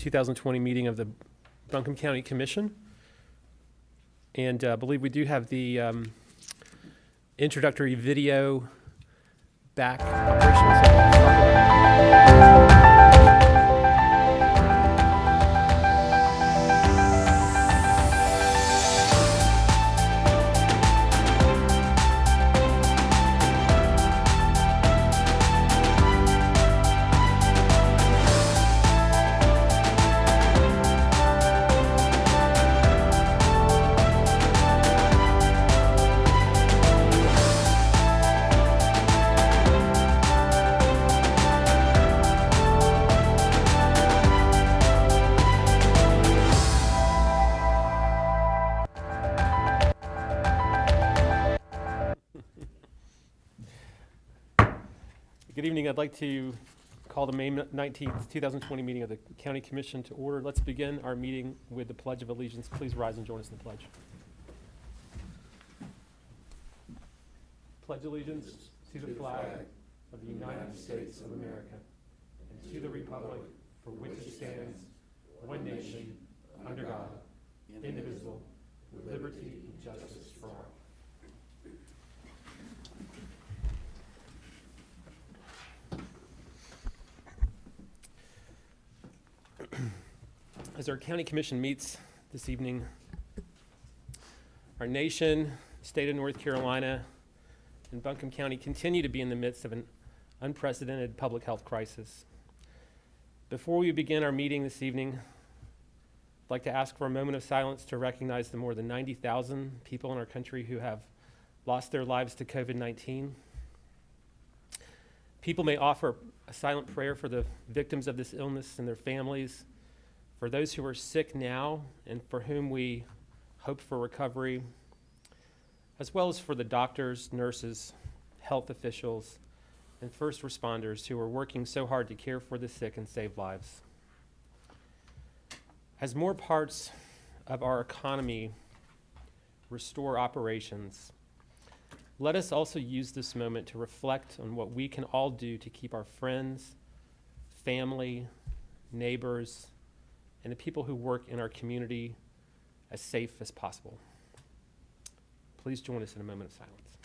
2020 meeting of the Buncombe County Commission. And I believe we do have the introductory video back operational. Good evening. I'd like to call the May 19th, 2020 meeting of the County Commission to order. Let's begin our meeting with the Pledge of Allegiance. Please rise and join us in the pledge. Pledge allegiance to the flag of the United States of America and to the republic for which it stands, one nation, under God, indivisible, with liberty and justice for all. As our county commission meets this evening, our nation, state of North Carolina, and Buncombe County continue to be in the midst of an unprecedented public health crisis. Before we begin our meeting this evening, I'd like to ask for a moment of silence to recognize the more than 90,000 people in our country who have lost their lives to COVID-19. People may offer a silent prayer for the victims of this illness and their families, for those who are sick now and for whom we hope for recovery, as well as for the doctors, nurses, health officials, and first responders who are working so hard to care for the sick and save lives. As more parts of our economy restore operations, let us also use this moment to reflect on what we can all do to keep our friends, family, neighbors, and the people who work in our community as safe as possible. Please join us in a moment of silence.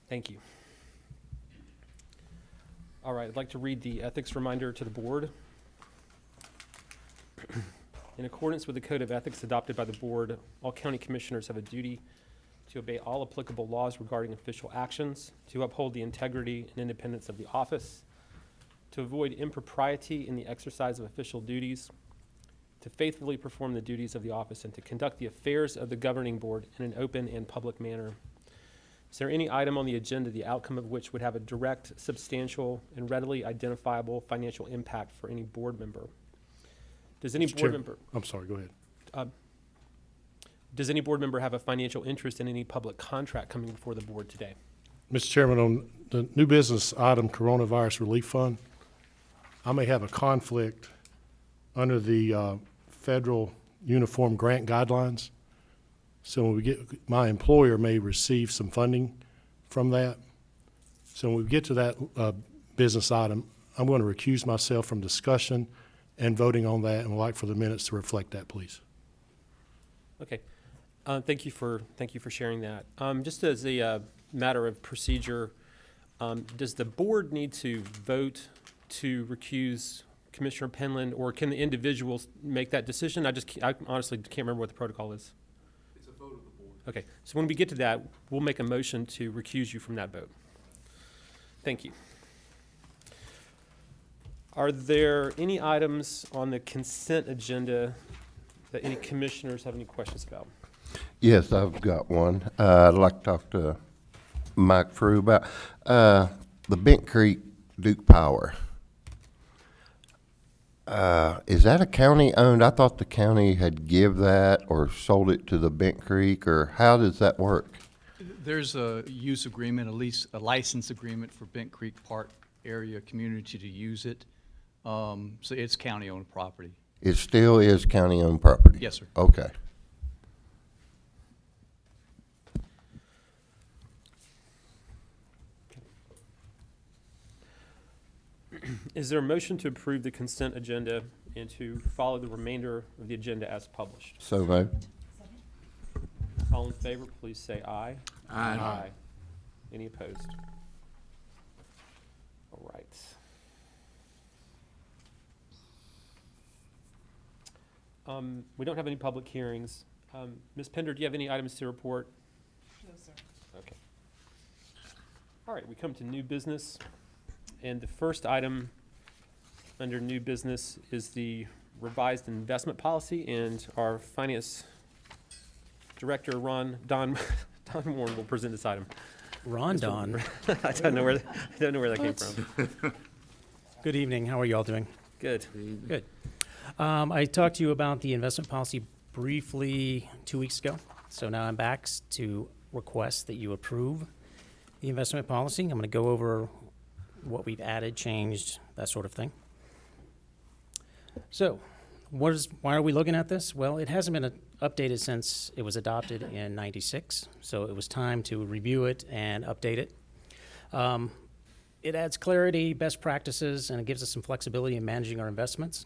Thank you. All right, I'd like to read the ethics reminder to the board. In accordance with the Code of Ethics adopted by the board, all county commissioners have a duty to obey all applicable laws regarding official actions, to uphold the integrity and independence of the office, to avoid impropriety in the exercise of official duties, to faithfully perform the duties of the office, and to conduct the affairs of the governing board in an open and public manner. Is there any item on the agenda, the outcome of which would have a direct, substantial, and readily identifiable financial impact for any board member? Does any board member... I'm sorry, go ahead. Does any board member have a financial interest in any public contract coming before the board today? Mr. Chairman, on the new business item, Coronavirus Relief Fund, I may have a conflict under the federal uniform grant guidelines. So when we get, my employer may receive some funding from that. So when we get to that business item, I'm going to recuse myself from discussion and voting on that, and would like for the minutes to reflect that, please. Okay. Thank you for sharing that. Just as a matter of procedure, does the board need to vote to recuse Commissioner Penland, or can the individuals make that decision? I honestly can't remember what the protocol is. It's a vote of the board. Okay. So when we get to that, we'll make a motion to recuse you from that vote. Thank you. Are there any items on the consent agenda that any commissioners have any questions about? Yes, I've got one. I'd like to talk to Mike Frew about the Bent Creek Duke Power. Is that a county owned? I thought the county had give that or sold it to the Bent Creek, or how does that work? There's a use agreement, at least a license agreement for Bent Creek Park area community to use it. So it's county-owned property. It still is county-owned property? Yes, sir. Okay. Is there a motion to approve the consent agenda and to follow the remainder of the agenda as published? So moved. All in favor, please say aye. Aye. Any opposed? All right. We don't have any public hearings. Ms. Pender, do you have any items to report? No, sir. Okay. All right, we come to new business. And the first item under new business is the revised investment policy, and our finance director, Don Warren, will present this item. Rondon. I don't know where that came from. Good evening. How are you all doing? Good. Good. I talked to you about the investment policy briefly 2 weeks ago. So now I'm back to request that you approve the investment policy. I'm going to go over what we've added, changed, that sort of thing. So why are we looking at this? Well, it hasn't been updated since it was adopted in '96. So it was time to review it and update it. It adds clarity, best practices, and it gives us some flexibility in managing our investments.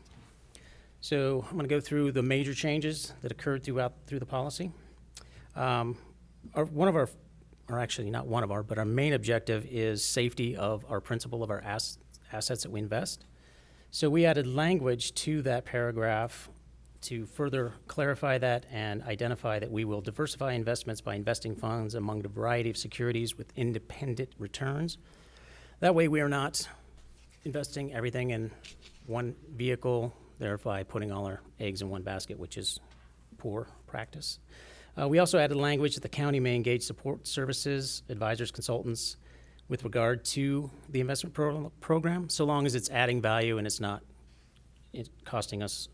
So I'm going to go through the major changes that occurred through the policy. Our main objective is safety of our principal of our assets that we invest. So we added language to that paragraph to further clarify that and identify that we will diversify investments by investing funds among a variety of securities with independent returns. That way we are not investing everything in one vehicle, thereby putting all our eggs in one basket, which is poor practice. We also added language that the county may engage support services, advisors, consultants with regard to the investment program, so long as it's adding value and it's not costing us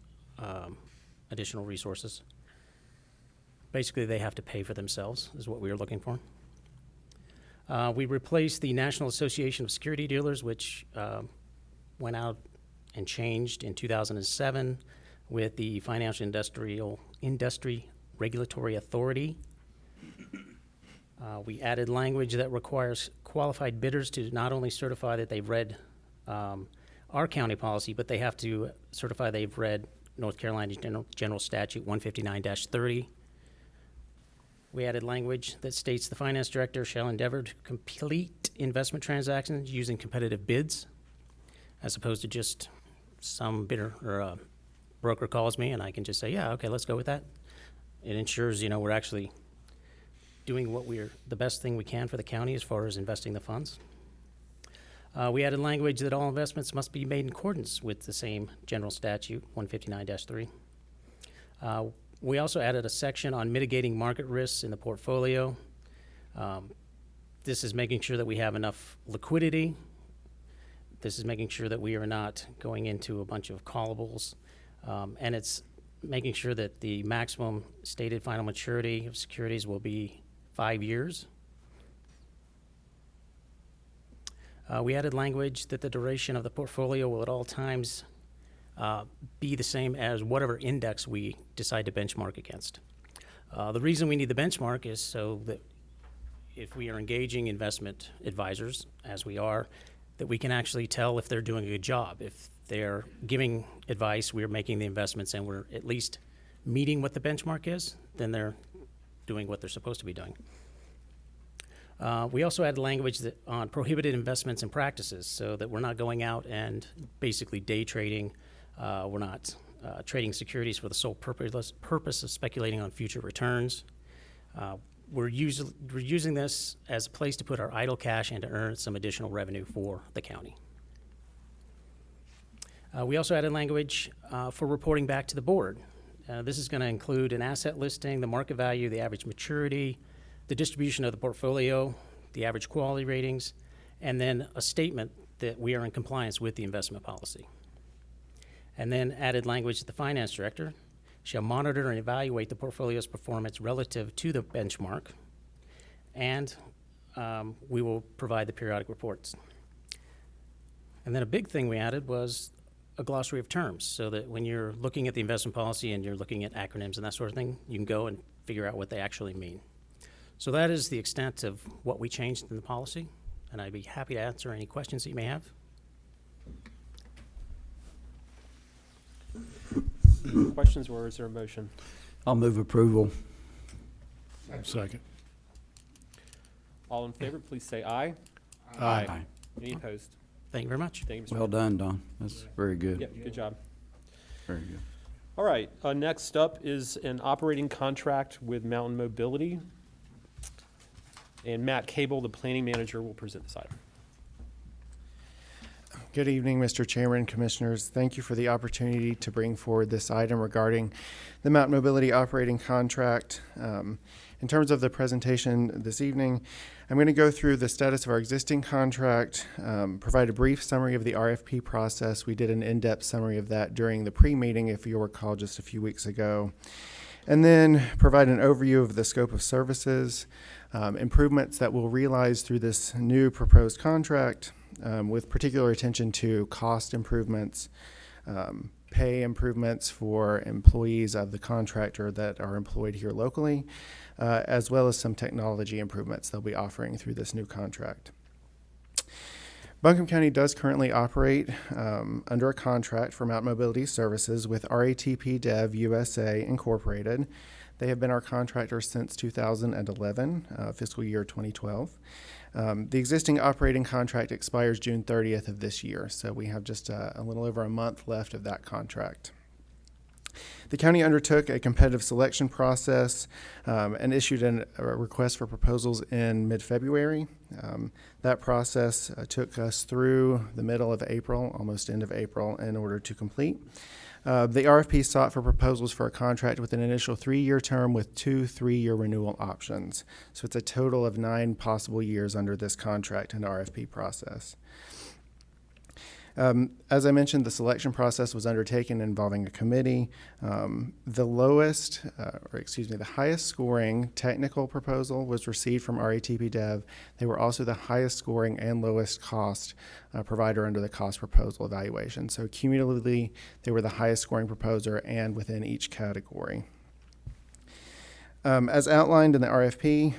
additional resources. Basically, they have to pay for themselves, is what we were looking for. We replaced the National Association of Security Dealers, which went out and changed in 2007 with the Financial Industry Regulatory Authority. We added language that requires qualified bidders to not only certify that they've read our county policy, but they have to certify they've read North Carolina General Statute 159-30. We added language that states the finance director shall endeavor to complete investment transactions using competitive bids, as opposed to just some bidder or a broker calls me and I can just say, yeah, okay, let's go with that. It ensures, we're actually doing the best thing we can for the county as far as investing the funds. We added language that all investments must be made in accordance with the same general statute, 159-3. We also added a section on mitigating market risks in the portfolio. This is making sure that we have enough liquidity. This is making sure that we are not going into a bunch of callables. And it's making sure that the maximum stated final maturity of securities will be 5 years. We added language that the duration of the portfolio will at all times be the same as whatever index we decide to benchmark against. The reason we need the benchmark is so that if we are engaging investment advisors, as we are, that we can actually tell if they're doing a good job. If they're giving advice, we're making the investments, and we're at least meeting what the benchmark is, then they're doing what they're supposed to be doing. We also added language on prohibited investments and practices, so that we're not going out and basically day trading. We're not trading securities for the sole purpose of speculating on future returns. We're using this as a place to put our idle cash and to earn some additional revenue for the county. We also added language for reporting back to the board. This is going to include an asset listing, the market value, the average maturity, the distribution of the portfolio, the average quality ratings, and then a statement that we are in compliance with the investment policy. And then added language that the finance director shall monitor and evaluate the portfolio's performance relative to the benchmark, and we will provide the periodic reports. And then a big thing we added was a glossary of terms so that when you're looking at the investment policy and you're looking at acronyms and that sort of thing, you can go and figure out what they actually mean. So that is the extent of what we changed in the policy, and I'd be happy to answer any questions that you may have. Questions, or is there a motion? I'll move approval. Second. All in favor, please say aye. Aye. Any opposed? Thank you very much. Thank you, Mr. Well done, Don. That's very good. Yep, good job. Very good. All right, next up is an operating contract with Mountain Mobility. And Matt Cable, the planning manager, will present this item. Good evening, Mr. Chairman, Commissioners. Thank you for the opportunity to bring forward this item regarding the Mountain Mobility operating contract. In terms of the presentation this evening, I'm going to go through the status of our existing contract, provide a brief summary of the RFP process. We did an in-depth summary of that during the pre-meeting, if you'll recall, just a few weeks ago. And then provide an overview of the scope of services, improvements that we'll realize through this new proposed contract, with particular attention to cost improvements, pay improvements for employees of the contractor that are employed here locally, as well as some technology improvements they'll be offering through this new contract. Buncombe County does currently operate under a contract for Mountain Mobility Services with RATP Dev USA Incorporated. They have been our contractor since 2011, fiscal year 2012. The existing operating contract expires June 30th of this year, so we have just a little over a month left of that contract. The county undertook a competitive selection process and issued a request for proposals in mid-February. That process took us through the middle of April, almost end of April, in order to complete. The RFP sought for proposals for a contract with an initial 3-year term with 2 3-year renewal options. So it's a total of 9 possible years under this contract and RFP process. As I mentioned, the selection process was undertaken involving a committee. The highest scoring technical proposal was received from RATP Dev. They were also the highest scoring and lowest cost provider under the cost proposal evaluation. So cumulatively, they were the highest scoring proposer and within each category. As outlined in the RFP,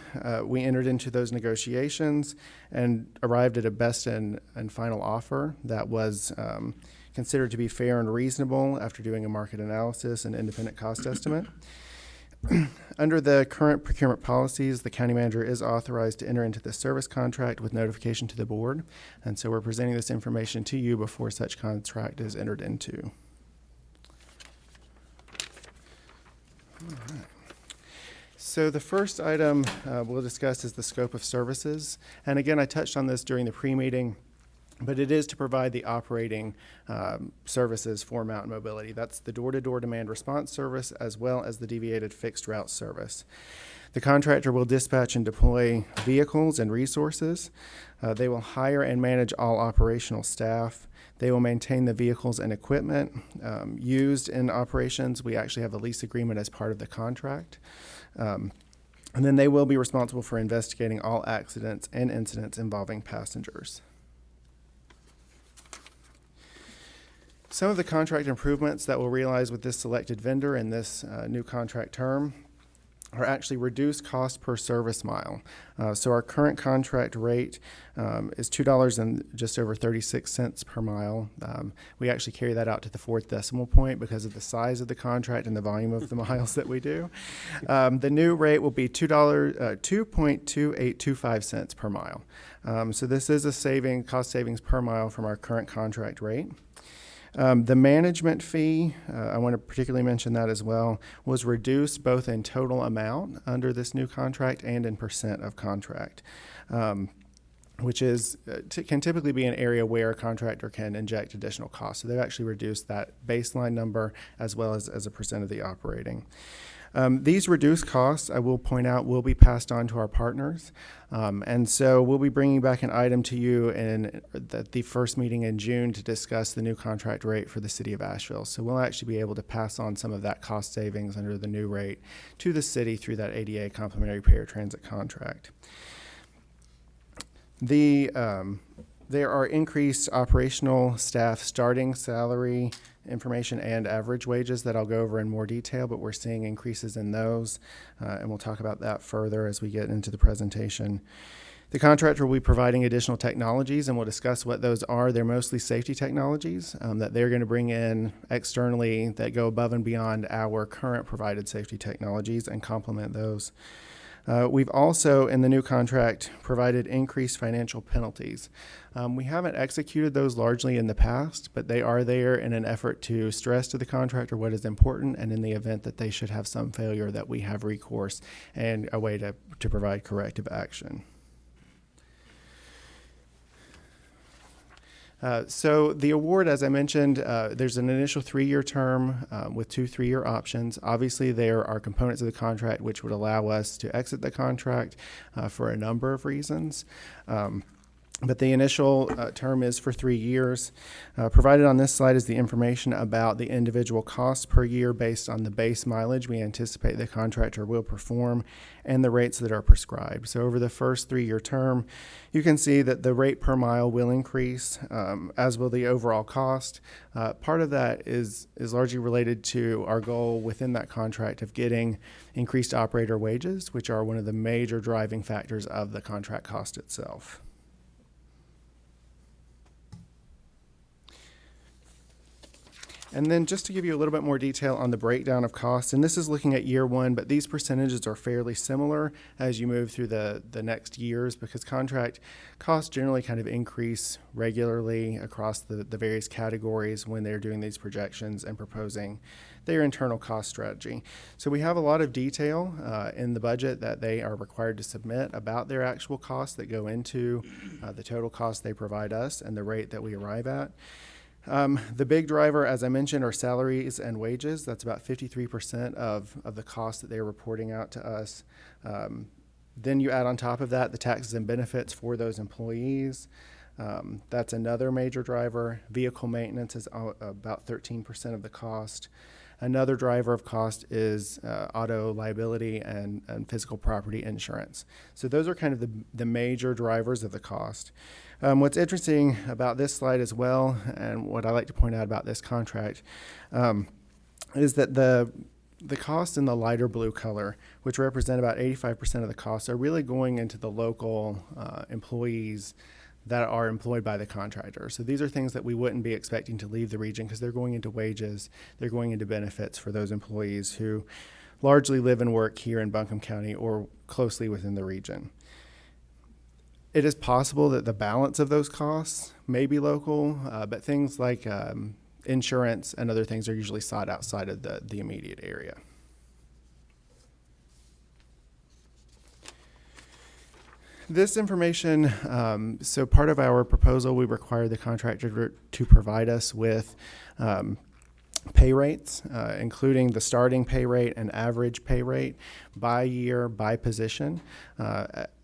we entered into those negotiations and arrived at a best and final offer that was considered to be fair and reasonable after doing a market analysis and independent cost estimate. Under the current procurement policies, the county manager is authorized to enter into the service contract with notification to the board, and so we're presenting this information to you before such contract is entered into. All right. So the first item we'll discuss is the scope of services. And again, I touched on this during the pre-meeting, but it is to provide the operating services for Mountain Mobility. That's the door-to-door demand response service as well as the deviated fixed route service. The contractor will dispatch and deploy vehicles and resources. They will hire and manage all operational staff. They will maintain the vehicles and equipment used in operations. We actually have a lease agreement as part of the contract. And then they will be responsible for investigating all accidents and incidents involving passengers. Some of the contract improvements that we'll realize with this selected vendor in this new contract term are actually reduced cost per service mile. So our current contract rate is $2 and just over 36 cents per mile. We actually carry that out to the 4th decimal point because of the size of the contract and the volume of the miles that we do. The new rate will be $2.2825 cents per mile. So this is a cost savings per mile from our current contract rate. The management fee, I want to particularly mention that as well, was reduced both in total amount under this new contract and in percent of contract, which is can typically be an area where a contractor can inject additional costs. So they've actually reduced that baseline number as well as a percent of the operating. These reduced costs, I will point out, will be passed on to our partners. And so we'll be bringing back an item to you in the first meeting in June to discuss the new contract rate for the city of Asheville. So we'll actually be able to pass on some of that cost savings under the new rate to the city through that ADA complimentary payer transit contract. The There are increased operational staff starting salary information and average wages that I'll go over in more detail, but we're seeing increases in those, and we'll talk about that further as we get into the presentation. The contractor will be providing additional technologies, and we'll discuss what those are. They're mostly safety technologies that they're going to bring in externally that go above and beyond our current provided safety technologies and complement those. We've also, in the new contract, provided increased financial penalties. We haven't executed those largely in the past, but they are there in an effort to stress to the contractor what is important, and in the event that they should have some failure, that we have recourse and a way to provide corrective action. So the award, as I mentioned, there's an initial 3-year term with 2 3-year options. Obviously, there are components of the contract which would allow us to exit the contract for a number of reasons. But the initial term is for 3 years. Provided on this slide is the information about the individual costs per year based on the base mileage we anticipate the contractor will perform and the rates that are prescribed. So over the first 3-year term, you can see that the rate per mile will increase, as will the overall cost. Part of that is largely related to our goal within that contract of getting increased operator wages, which are one of the major driving factors of the contract cost itself. And then just to give you a little bit more detail on the breakdown of costs, and this is looking at year 1, but these percentages are fairly similar as you move through the next years, because contract costs generally kind of increase regularly across the various categories when they're doing these projections and proposing their internal cost strategy. So we have a lot of detail in the budget that they are required to submit about their actual costs that go into the total cost they provide us and the rate that we arrive at. The big driver, as I mentioned, are salaries and wages. That's about 53% of the cost that they're reporting out to us. Then you add on top of that the taxes and benefits for those employees. That's another major driver. Vehicle maintenance is about 13% of the cost. Another driver of cost is auto liability and physical property insurance. So those are kind of the major drivers of the cost. What's interesting about this slide as well, and what I like to point out about this contract, is that the costs in the lighter blue color, which represent about 85% of the costs, are really going into the local employees that are employed by the contractor. So these are things that we wouldn't be expecting to leave the region because they're going into wages, they're going into benefits for those employees who largely live and work here in Buncombe County or closely within the region. It is possible that the balance of those costs may be local, but things like insurance and other things are usually sought outside of the immediate area. This information, so part of our proposal, we require the contractor to provide us with pay rates, including the starting pay rate and average pay rate by year, by position.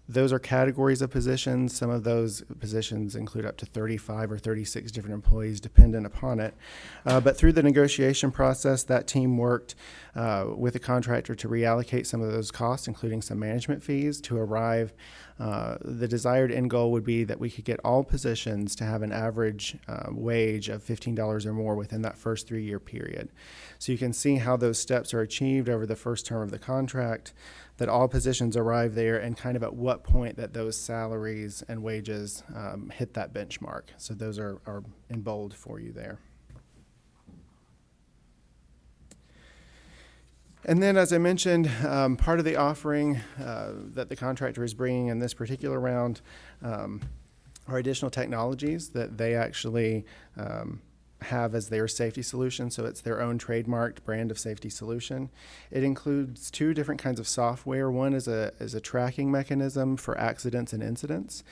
Those are categories of positions. Some of those positions include up to 35 or 36 different employees dependent upon it. But through the negotiation process, that team worked with the contractor to reallocate some of those costs, including some management fees, to arrive. The desired end goal would be that we could get all positions to have an average wage of $15 or more within that first 3-year period. So you can see how those steps are achieved over the first term of the contract, that all positions arrive there, and kind of at what point that those salaries and wages hit that benchmark. So those are in bold for you there. And then, as I mentioned, part of the offering that the contractor is bringing in this particular round are additional technologies that they actually have as their safety solution. So it's their own trademarked brand of safety solution. It includes 2 different kinds of software. One is a tracking mechanism for accidents and incidents.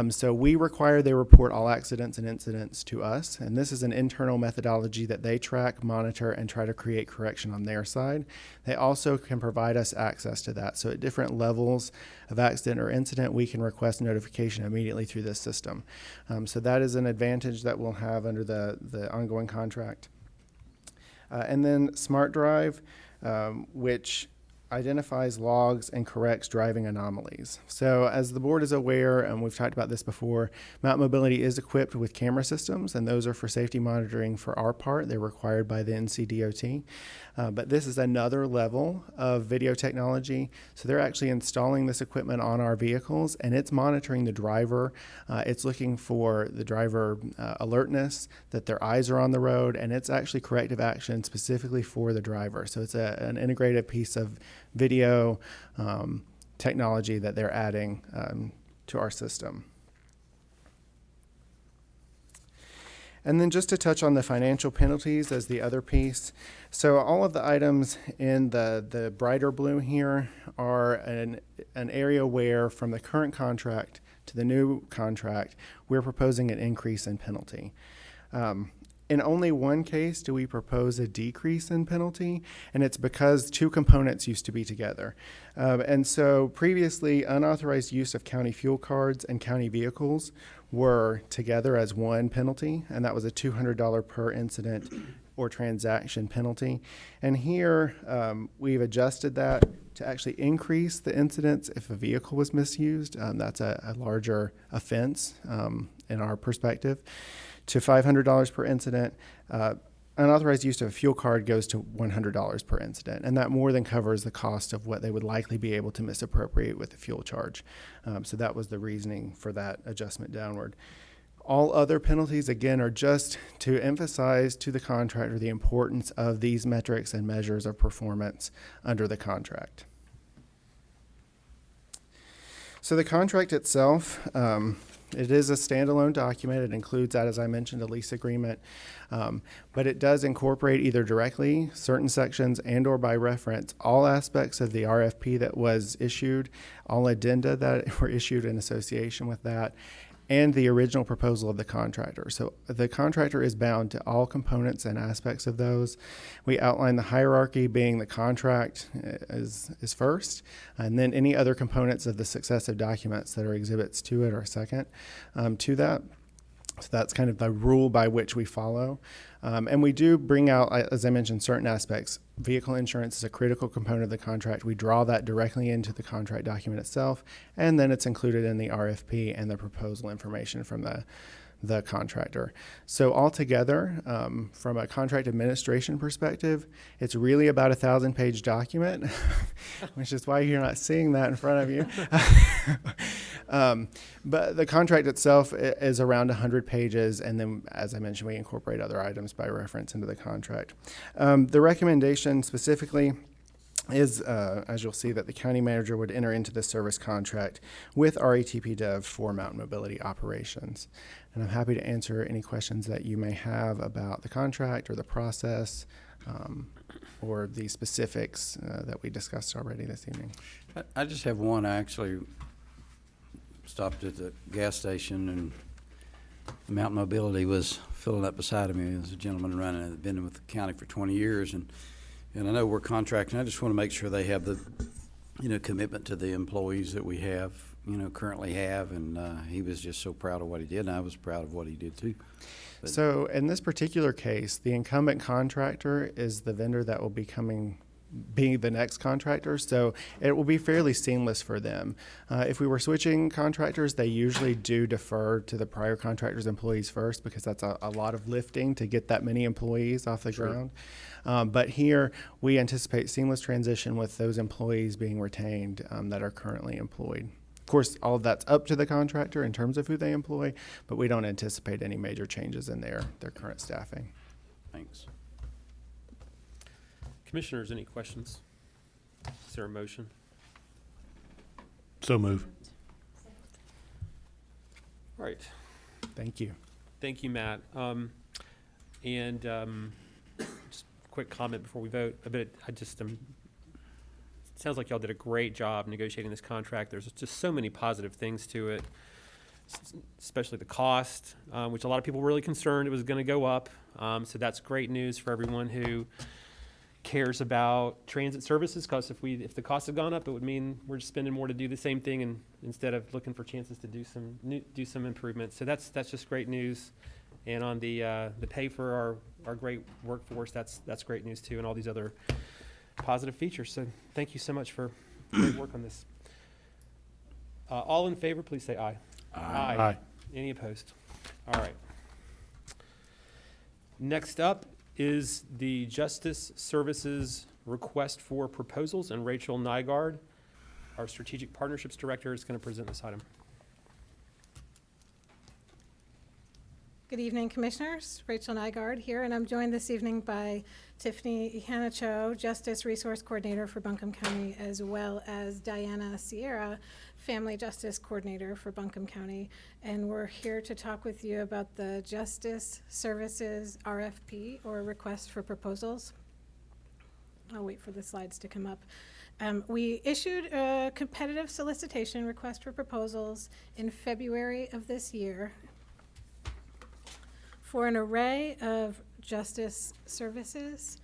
So we require they report all accidents and incidents to us, and this is an internal methodology that they track, monitor, and try to create correction on their side. They also can provide us access to that. So at different levels of accident or incident, we can request notification immediately through this system. So that is an advantage that we'll have under the ongoing contract. And then Smart Drive, which identifies, logs, and corrects driving anomalies. So as the board is aware, and we've talked about this before, Mountain Mobility is equipped with camera systems, and those are for safety monitoring for our part. They're required by the NCDOT. But this is another level of video technology. So they're actually installing this equipment on our vehicles, and it's monitoring the driver. It's looking for the driver alertness, that their eyes are on the road, and it's actually corrective action specifically for the driver. So it's an integrated piece of video technology that they're adding to our system. And then just to touch on the financial penalties as the other piece. So all of the items in the brighter blue here are an area where from the current contract to the new contract, we're proposing an increase in penalty. In only one case do we propose a decrease in penalty, and it's because two components used to be together. And so previously, unauthorized use of county fuel cards and county vehicles were together as one penalty, and that was a $200 per incident or transaction penalty. And here, we've adjusted that to actually increase the incidents if a vehicle was misused. That's a larger offense in our perspective, to $500 per incident. Unauthorized use of a fuel card goes to $100 per incident, and that more than covers the cost of what they would likely be able to misappropriate with the fuel charge. So that was the reasoning for that adjustment downward. All other penalties, again, are just to emphasize to the contractor the importance of these metrics and measures of performance under the contract. So the contract itself, it is a standalone document. It includes that, as I mentioned, a lease agreement, but it does incorporate either directly certain sections and or by reference all aspects of the RFP that was issued, all addenda that were issued in association with that, and the original proposal of the contractor. So the contractor is bound to all components and aspects of those. We outline the hierarchy, being the contract is first, and then any other components of the successive documents that are exhibits to it are second to that. So that's kind of the rule by which we follow. And we do bring out, as I mentioned, certain aspects. Vehicle insurance is a critical component of the contract. We draw that directly into the contract document itself, and then it's included in the RFP and the proposal information from the contractor. So altogether, from a contract administration perspective, it's really about a 1,000-page document, which is why you're not seeing that in front of you. But the contract itself is around 100 pages, and then, as I mentioned, we incorporate other items by reference into the contract. The recommendation specifically is, as you'll see, that the county manager would enter into the service contract with RATP Dev for Mountain Mobility operations. And I'm happy to answer any questions that you may have about the contract or the process or the specifics that we discussed already this evening. I just have one. I actually stopped at the gas station, and Mountain Mobility was filling up beside of me. There's a gentleman running it, been with the county for 20 years, and I know we're contracting. I just want to make sure they have the, commitment to the employees that we have, currently have, and he was just so proud of what he did, and I was proud of what he did too. But So in this particular case, the incumbent contractor is the vendor that will be being the next contractor, so it will be fairly seamless for them. If we were switching contractors, they usually do defer to the prior contractor's employees first, because that's a lot of lifting to get that many employees off the ground. But here, we anticipate seamless transition with those employees being retained that are currently employed. Of course, all of that's up to the contractor in terms of who they employ, but we don't anticipate any major changes in their current staffing. thanks. Commissioners, any questions? Is there a motion? So move. All right. Thank you. Thank you, Matt. Just a quick comment before we vote. Sounds like y'all did a great job negotiating this contract. There's just so many positive things to it, especially the cost, which a lot of people were really concerned it was going to go up. So that's great news for everyone who cares about transit services, because if the costs have gone up, it would mean we're just spending more to do the same thing, and instead of looking for chances to do some improvements. So that's just great news. And on the pay for our great workforce, that's great news too, and all these other positive feature. So thank you so much for great work on this. All in favor, please say aye. Aye. Any opposed? All right. Next up is the Justice Services request for proposals, and Rachel Nygaard, our Strategic Partnerships Director, is going to present this item. Good evening, Commissioners. Rachel Nygaard here, and I'm joined this evening by Tiffany Ihanacho, Justice Resource Coordinator for Buncombe County, as well as Diana Sierra, Family Justice Coordinator for Buncombe County. And we're here to talk with you about the Justice Services RFP, or Request for Proposals. I'll wait for the slides to come up. We issued a competitive solicitation request for proposals in February of this year for an array of justice services,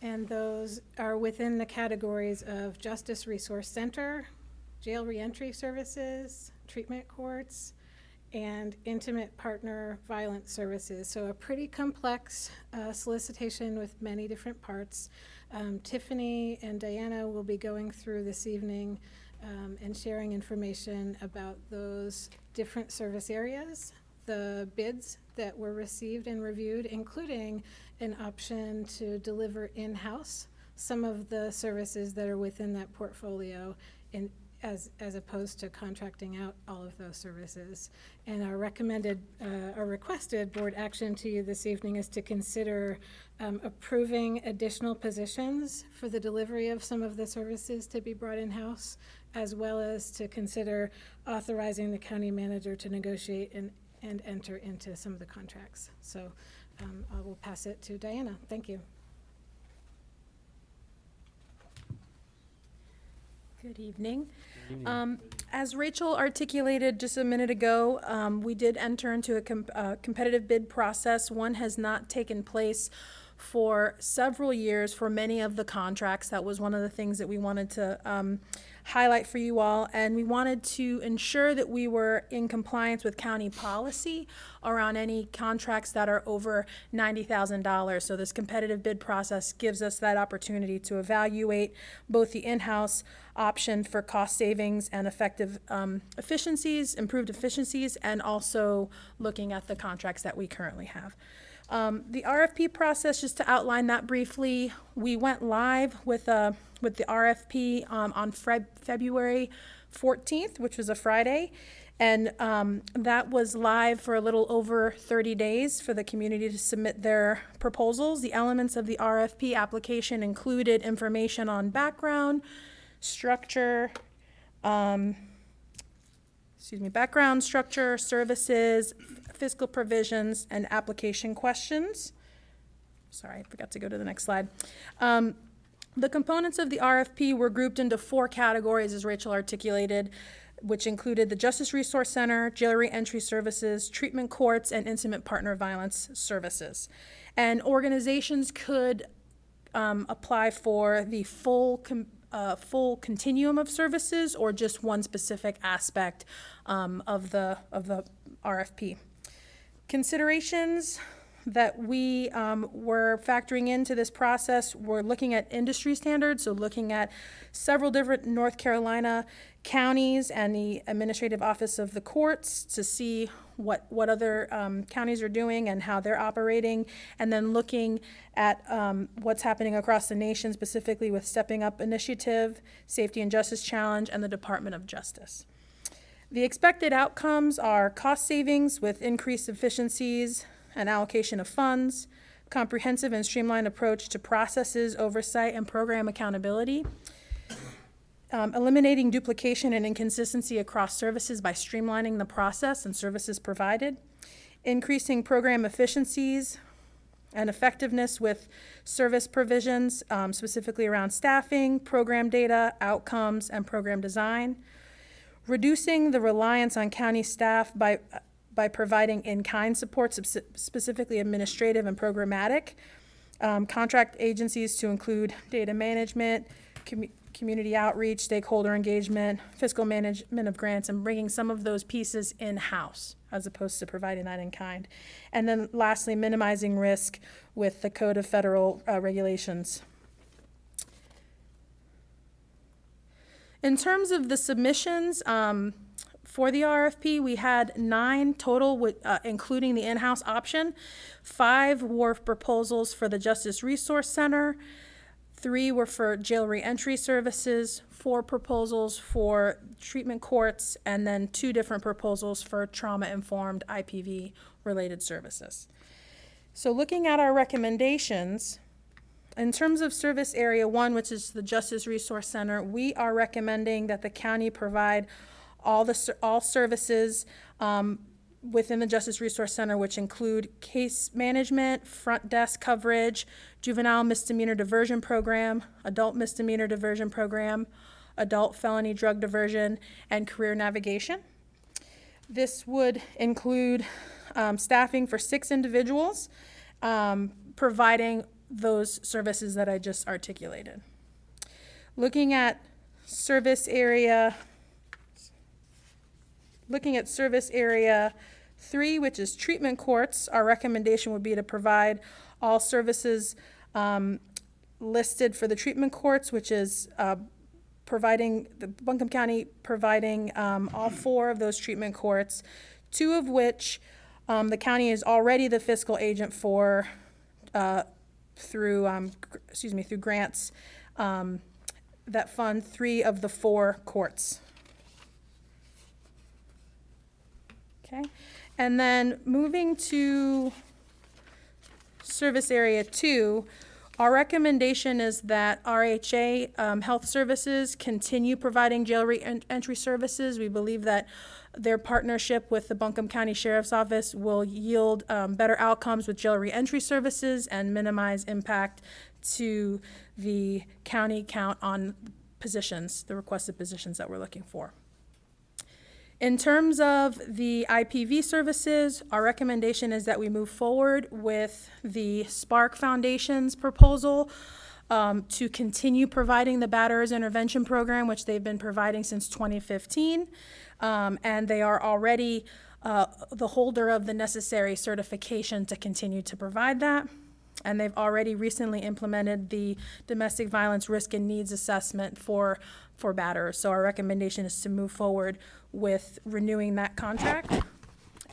and those are within the categories of Justice Resource Center, jail reentry services, treatment courts, and intimate partner violence services. So a pretty complex solicitation with many different parts. Tiffany and Diana will be going through this evening and sharing information about those different service areas, the bids that were received and reviewed, including an option to deliver in-house some of the services that are within that portfolio as opposed to contracting out all of those services. And our requested board action to you this evening is to consider approving additional positions for the delivery of some of the services to be brought in-house, as well as to consider authorizing the county manager to negotiate and enter into some of the contracts. So I will pass it to Diana. Thank you. Good evening. As Rachel articulated just a minute ago, we did enter into a competitive bid process. One has not taken place for several years for many of the contracts. That was one of the things that we wanted to highlight for you all, and we wanted to ensure that we were in compliance with county policy around any contracts that are over $90,000. So this competitive bid process gives us that opportunity to evaluate both the in-house option for cost savings and effective efficiencies, improved efficiencies, and also looking at the contracts that we currently have. The RFP process, just to outline that briefly, we went live with the RFP on February 14th, which was a Friday, and that was live for a little over 30 days for the community to submit their proposals. The elements of the RFP application included information on background, structure, services, fiscal provisions, and application questions. Sorry, I forgot to go to the next slide. The components of the RFP were grouped into 4 categories, as Rachel articulated, which included the Justice Resource Center, jail reentry services, treatment courts, and intimate partner violence services. And organizations could apply for the full continuum of services or just one specific aspect of the RFP. Considerations that we were factoring into this process were looking at industry standards, so looking at several different North Carolina counties and the Administrative Office of the Courts to see what other counties are doing and how they're operating, and then looking at what's happening across the nation, specifically with Stepping Up Initiative, Safety and Justice Challenge, and the Department of Justice. The expected outcomes are cost savings with increased efficiencies and allocation of funds, comprehensive and streamlined approach to processes, oversight, and program accountability, eliminating duplication and inconsistency across services by streamlining the process and services provided, increasing program efficiencies and effectiveness with service provisions, specifically around staffing, program data, outcomes, and program design, reducing the reliance on county staff by providing in-kind support, specifically administrative and programmatic, contract agencies to include data management, community outreach, stakeholder engagement, fiscal management of grants, and bringing some of those pieces in-house as opposed to providing that in kind. And then lastly, minimizing risk with the Code of Federal Regulations. In terms of the submissions, for the RFP, we had 9 total, including the in-house option. 5 were proposals for the Justice Resource Center. 3 were for jail reentry services, 4 proposals for treatment courts, and then 2 different proposals for trauma-informed IPV-related services. So looking at our recommendations, in terms of Service Area 1, which is the Justice Resource Center, we are recommending that the county provide all services within the Justice Resource Center, which include case management, front desk coverage, juvenile misdemeanor diversion program, adult misdemeanor diversion program, adult felony drug diversion, and career navigation. This would include staffing for 6 individuals, providing those services that I just articulated. Looking at Service Area 3, which is treatment courts, our recommendation would be to provide all services listed for the treatment courts, which is providing, the Buncombe County providing all 4 of those treatment courts, 2 of which the county is already the fiscal agent for through grants that fund 3 of the 4 courts. Okay, and then moving to Service Area 2, our recommendation is that RHA Health Services continue providing jail reentry services. We believe that their partnership with the Buncombe County Sheriff's Office will yield better outcomes with jail reentry services and minimize impact to the county count on positions, the requested positions that we're looking for. In terms of the IPV services, our recommendation is that we move forward with the Spark Foundation's proposal to continue providing the Batterers Intervention Program, which they've been providing since 2015. And they are already the holder of the necessary certification to continue to provide that. And they've already recently implemented the domestic violence risk and needs assessment for batterers. So our recommendation is to move forward with renewing that contract.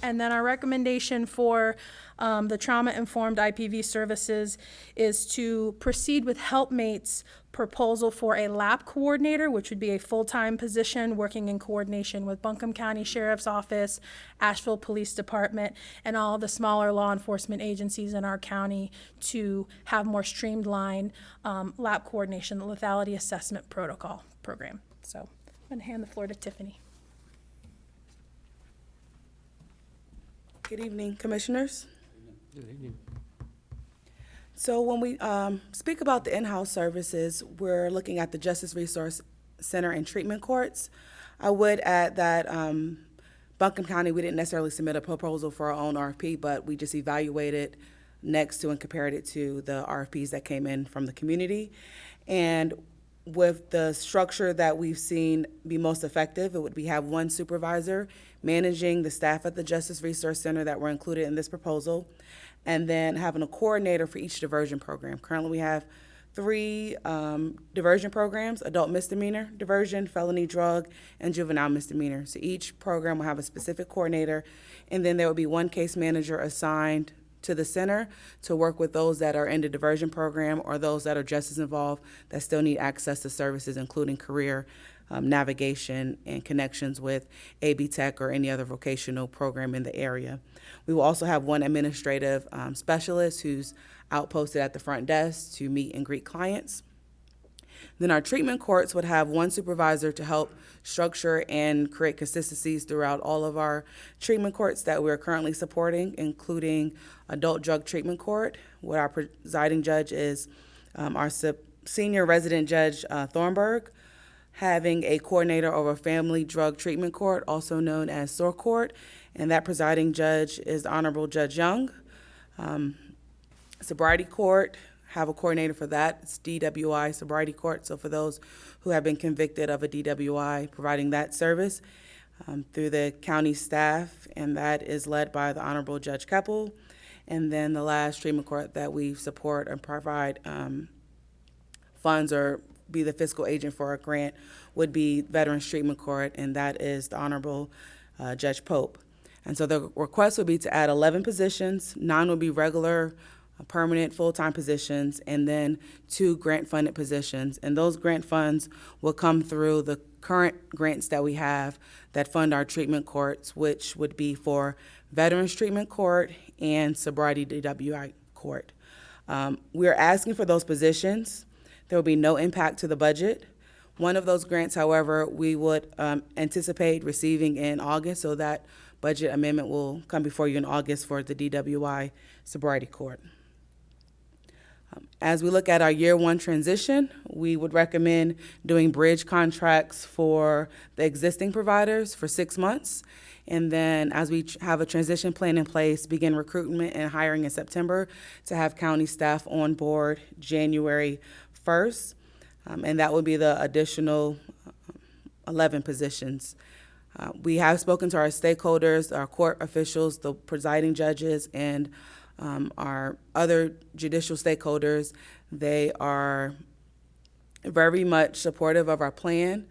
And then our recommendation for the trauma-informed IPV services is to proceed with Helpmate's proposal for a lab coordinator, which would be a full-time position working in coordination with Buncombe County Sheriff's Office, Asheville Police Department, and all the smaller law enforcement agencies in our county to have more streamlined lab coordination, the lethality assessment protocol program. So I'm going to hand the floor to Tiffany. Good evening, Commissioners. Good evening. So when we speak about the in-house services, we're looking at the Justice Resource Center and treatment courts. I would add that Buncombe County, we didn't necessarily submit a proposal for our own RFP, but we just evaluated next to and compared it to the RFPs that came in from the community. And with the structure that we've seen be most effective, it would be have 1 supervisor managing the staff at the Justice Resource Center that were included in this proposal, and then having a coordinator for each diversion program. Currently, we have 3 diversion programs: adult misdemeanor diversion, felony drug, and juvenile misdemeanor. So each program will have a specific coordinator, and then there will be 1 case manager assigned to the center to work with those that are in the diversion program or those that are just as involved that still need access to services, including career navigation and connections with AB Tech or any other vocational program in the area. We will also have 1 administrative specialist who's outposted at the front desk to meet and greet clients. Then our treatment courts would have 1 supervisor to help structure and create consistencies throughout all of our treatment courts that we're currently supporting, including adult drug treatment court, where our presiding judge is our senior resident judge, Thornburg, having a coordinator over family drug treatment court, also known as SOAR Court, and that presiding judge is the Honorable Judge Young. Sobriety court, have a coordinator for that. It's DWI Sobriety Court. So for those who have been convicted of a DWI, providing that service through the county staff, and that is led by the Honorable Judge Keppel. And then the last treatment court that we support and provide funds or be the fiscal agent for our grant would be Veterans Treatment Court, and that is the Honorable Judge Pope. And so the request would be to add 11 positions. 9 would be regular, permanent, full-time positions, and then 2 grant-funded positions. And those grant funds will come through the current grants that we have that fund our treatment courts, which would be for Veterans Treatment Court and Sobriety DWI Court. We are asking for those positions. There will be no impact to the budget. One of those grants, however, we would anticipate receiving in August, so that budget amendment will come before you in August for the DWI Sobriety Court. As we look at our year 1 transition, we would recommend doing bridge contracts for the existing providers for 6 months. And then as we have a transition plan in place, begin recruitment and hiring in September to have county staff on board January 1st. And that would be the additional 11 positions. We have spoken to our stakeholders, our court officials, the presiding judges, and our other judicial stakeholders. They are very much supportive of our plan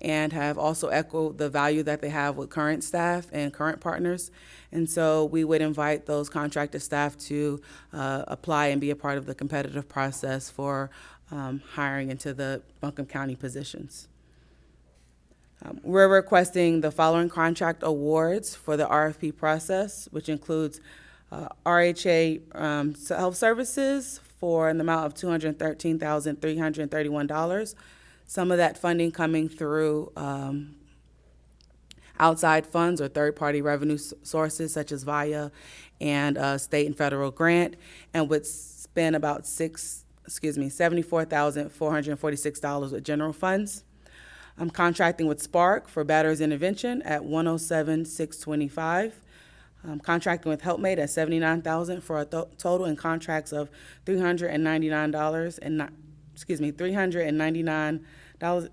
and have also echoed the value that they have with current staff and current partners. And so we would invite those contracted staff to apply and be a part of the competitive process for hiring into the Buncombe County positions. We're requesting the following contract awards for the RFP process, which includes RHA Health Services for an amount of $213,331. Some of that funding coming through outside funds or third-party revenue sources such as VIA and state and federal grant, and would spend about $74,446 with general funds. I'm contracting with Spark for batteries intervention at $107,625. Contracting with HelpMate at $79,000 for a total in contracts of $399 and $399. I don't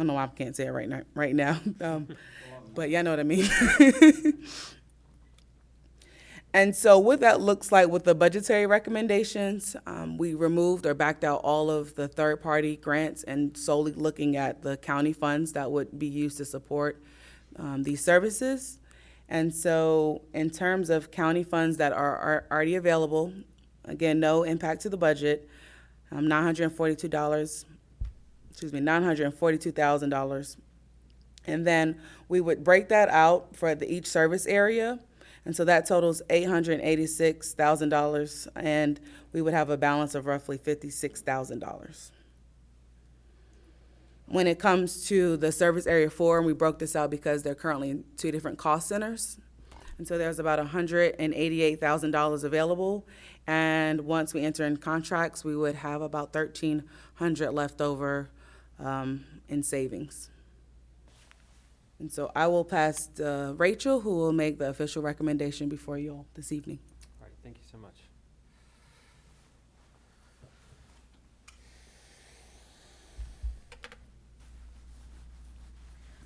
know why I can't say it right now, but y'all know what I mean. And so what that looks like with the budgetary recommendations, we removed or backed out all of the third-party grants and solely looking at the county funds that would be used to support these services. And so in terms of county funds that are already available, again, no impact to the budget, $942,000. And then we would break that out for each service area. And so that totals $886,000, and we would have a balance of roughly $56,000. When it comes to the service area 4, and we broke this out because they're currently in 2 different cost centers. And so there's about $188,000 available. And once we enter in contracts, we would have about $1,300 left over in savings. And so I will pass to Rachel, who will make the official recommendation before you all this evening. All right, thank you so much.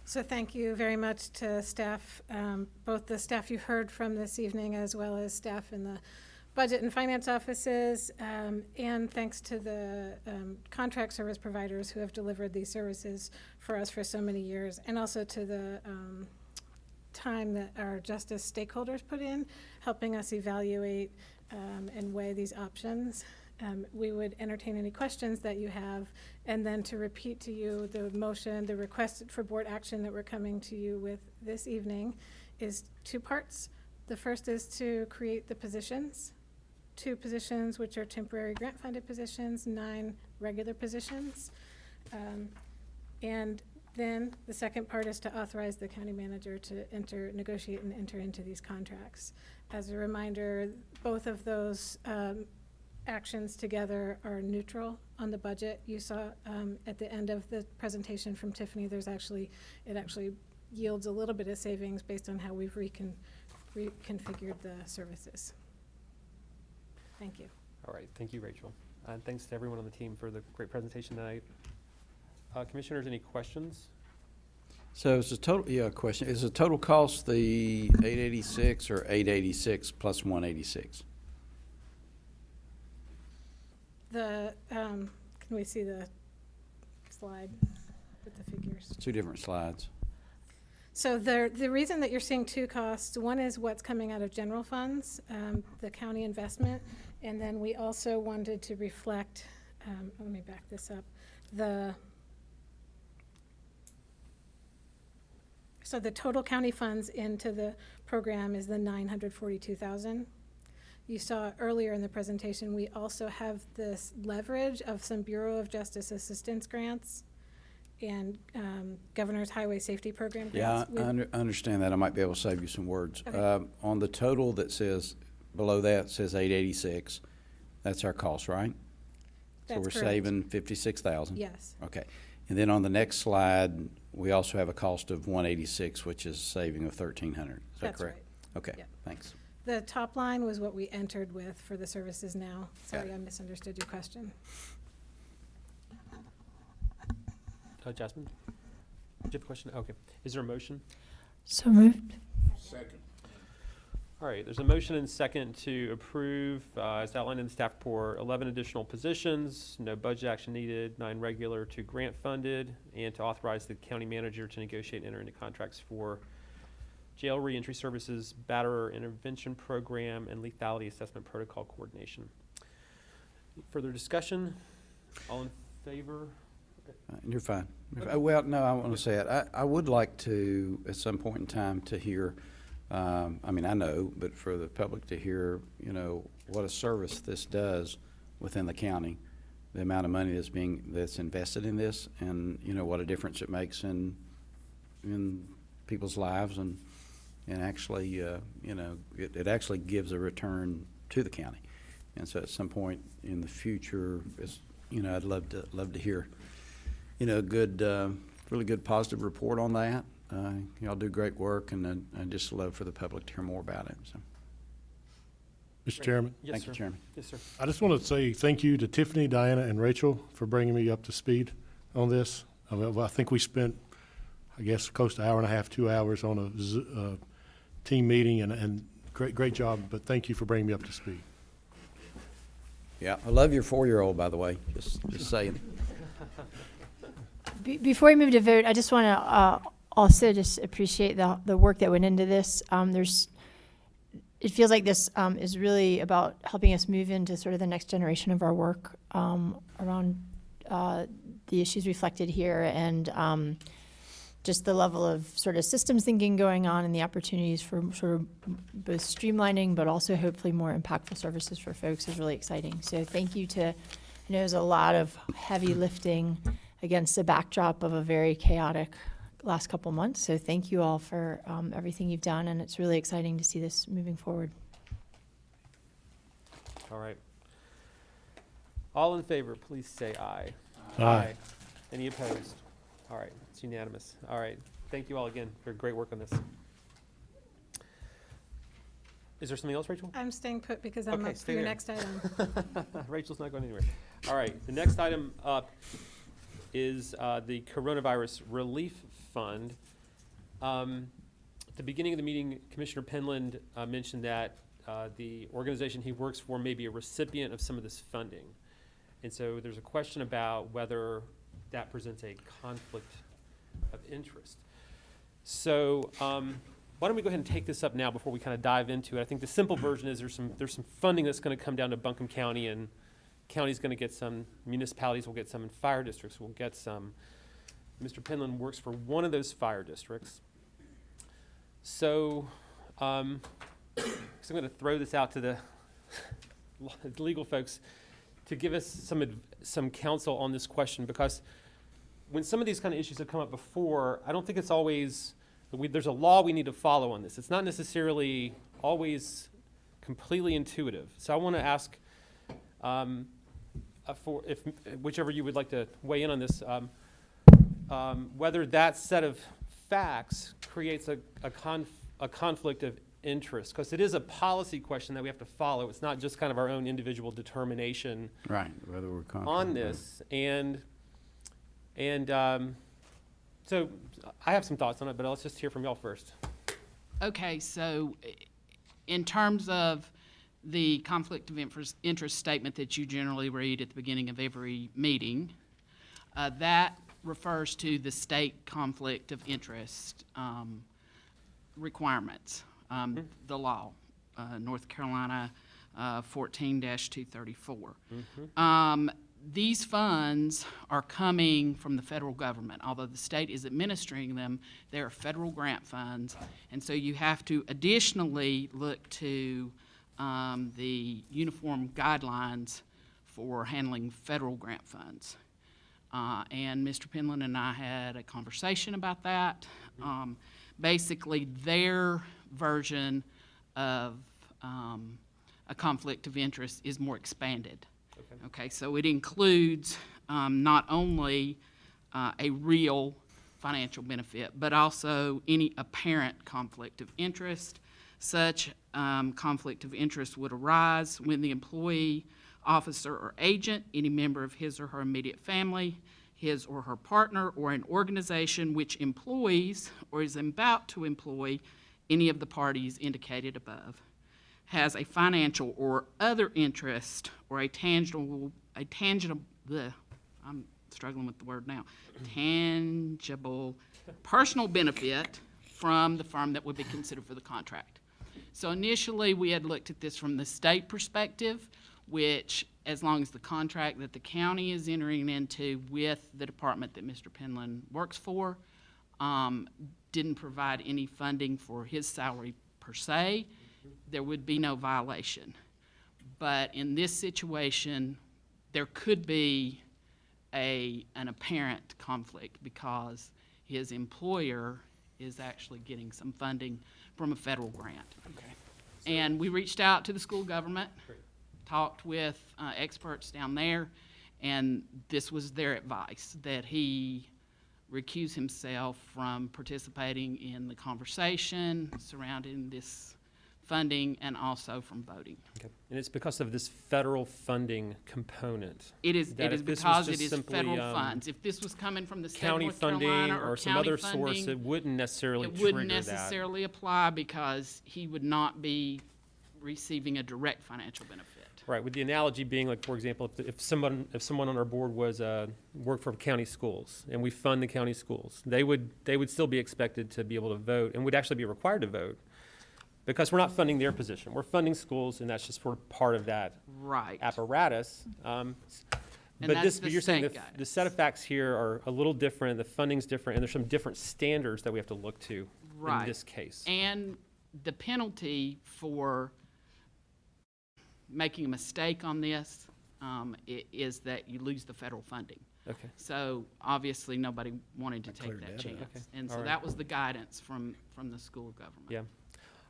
So thank you very much to staff, both the staff you heard from this evening as well as staff in the budget and finance offices, and thanks to the contract service providers who have delivered these services for us for so many years, and also to the time that our justice stakeholders put in, helping us evaluate and weigh these options. We would entertain any questions that you have, and then to repeat to you the motion, the request for board action that we're coming to you with this evening is 2 parts. The first is to create the positions, 2 positions which are temporary grant-funded positions, 9 regular positions. And then the second part is to authorize the county manager to negotiate and enter into these contracts. As a reminder, both of those actions together are neutral on the budget. You saw at the end of the presentation from Tiffany, it actually yields a little bit of savings based on how we've reconfigured the services. Thank you. All right, thank you, Rachel. And thanks to everyone on the team for the great presentation tonight. Commissioners, any questions? So it's a total, question. Is the total cost the 886 or 886 plus 186? Can we see the slide with the figures. Two different slides. So the reason that you're seeing two costs, one is what's coming out of general funds, the county investment, and then we also wanted to reflect, let me back this up, so the total county funds into the program is the 942,000. You saw earlier in the presentation, we also have this leverage of some Bureau of Justice assistance grants and Governor's Highway Safety Program Yeah, grants. I understand that. I might be able to save you some words. Okay. On the total that says, below that says 886, that's our cost, right? So That's we're correct. saving 56,000? Yes. Okay. And then on the next slide, we also have a cost of 186, which is a saving of 1,300. Is that That's correct? right. Okay, Yep. thanks. The top line was what we entered with for the services now. Sorry, it. I misunderstood your question. Jasmine? Do you have a question? Okay. Is there a motion? So moved. All right, there's a motion and second to approve, as outlined in the staff report, 11 additional positions, no budget action needed, 9 regular, 2 grant funded, and to authorize the county manager to negotiate and enter into contracts for jail reentry services, batterer intervention program, and lethality assessment protocol coordination. Further discussion? All in favor? You're fine. Okay. Well, no, I want to say it. I would like to, at some point in time, to hear, I mean, I know, but for the public to hear, you know, what a service this does within the county, the amount of money that's invested in this, and, you know, what a difference it makes in people's lives, and actually, you know, it actually gives a return to the county. And so at some point in the future, it's, you know, I'd love to hear, you know, really good positive report on that. Y'all do great work, and I just love for the public to hear more about it. So, Mr. Chairman, Yes, thank sir. you, Chairman. Yes, sir. I just want to say thank you to Tiffany, Diana, and Rachel for bringing me up to speed on this. I think we spent, I guess, close to an hour and a half, 2 hours on a team meeting, and great job, but thank you for bringing me up to speed. Yeah, I love your 4-year-old, by the way. Just saying. Before we move to vote, I just want to also just appreciate the work that went into this. It feels like this is really about helping us move into sort of the next generation of our work around the issues reflected here, and just the level of sort of systems thinking going on and the opportunities for sort of both streamlining but also hopefully more impactful services for folks is really exciting. So thank you to, I know there's a lot of heavy lifting against the backdrop of a very chaotic last couple months. So thank you all for everything you've done, and it's really exciting to see this moving forward. All right. All in favor, please say aye. Aye. Any opposed? All right, it's unanimous. All right, thank you all again for great work on this. Is there something else, Rachel? I'm staying put because I'm Okay, up for stay your there. next item. Rachel's not going anywhere. All right, the next item up is the Coronavirus Relief Fund. At the beginning of the meeting, Commissioner Penland mentioned that the organization he works for may be a recipient of some of this funding. And so there's a question about whether that presents a conflict of interest. So why don't we go ahead and take this up now before we kind of dive into it. I think the simple version is there's some funding that's going to come down to Buncombe County, and county's going to get some, municipalities will get some, and fire districts will get some. Mr. Penland works for one of those fire districts. So I'm going to throw this out to the legal folks to give us some counsel on this question, because when some of these kind of issues have come up before, I don't think it's always, there's a law we need to follow on this. It's not necessarily always completely intuitive. So I want to ask, if whichever you would like to weigh in on this, whether that set of facts creates a conflict of interest, because it is a policy question that we have to follow. It's not just kind of our own individual determination Right, whether we're on this. So I have some thoughts on it, but let's just hear from y'all first. Okay, so in terms of the conflict of interest statement that you generally read at the beginning of every meeting, that refers to the state conflict of interest requirements, the law, North Carolina 14-234. These funds are coming from the federal government. Although the state is administering them, they are federal grant funds. And so you have to additionally look to the uniform guidelines for handling federal grant funds. And Mr. Penland and I had a conversation about that. Basically, their version of a conflict of interest is more expanded. Okay, so it includes not only a real financial benefit, but also any apparent conflict of interest. Such conflict of interest would arise when the employee, officer, or agent, any member of his or her immediate family, his or her partner, or an organization which employs or is about to employ any of the parties indicated above, has a financial or other interest or a tangible, I'm struggling with the word now, tangible personal benefit from the firm that would be considered for the contract. So initially, we had looked at this from the state perspective, which, as long as the contract that the county is entering into with the department that Mr. Penland works for, didn't provide any funding for his salary per se, there would be no violation. But in this situation, there could be an apparent conflict because his employer is actually getting some funding from a federal grant. Okay. And we reached out to the school government, talked with experts down there, and this was their advice, that he recuse himself from participating in the conversation surrounding this funding and also from voting. Okay. And it's because of this federal funding component. It is That if this was because just it is simply, federal funds. If this was coming from the state of county North funding Carolina or some county other source, it funding, wouldn't necessarily it trigger wouldn't that. necessarily apply because he would not be receiving a direct financial benefit. Right, with the analogy being like, for example, if someone on our board was, worked for county schools and we fund the county schools, they would still be expected to be able to vote and would actually be required to vote because we're not funding their position. We're funding schools and that's just sort of part of that Right. apparatus. But that's the you're saying state the set of facts here are a little different, the funding's different, and there's some different standards that we have to look to in Right. this case. And the penalty for making a mistake on this is that you lose the federal funding. Okay. So obviously, nobody wanted to take that chance. Okay. And All so right. that was the guidance from the school government. Yeah.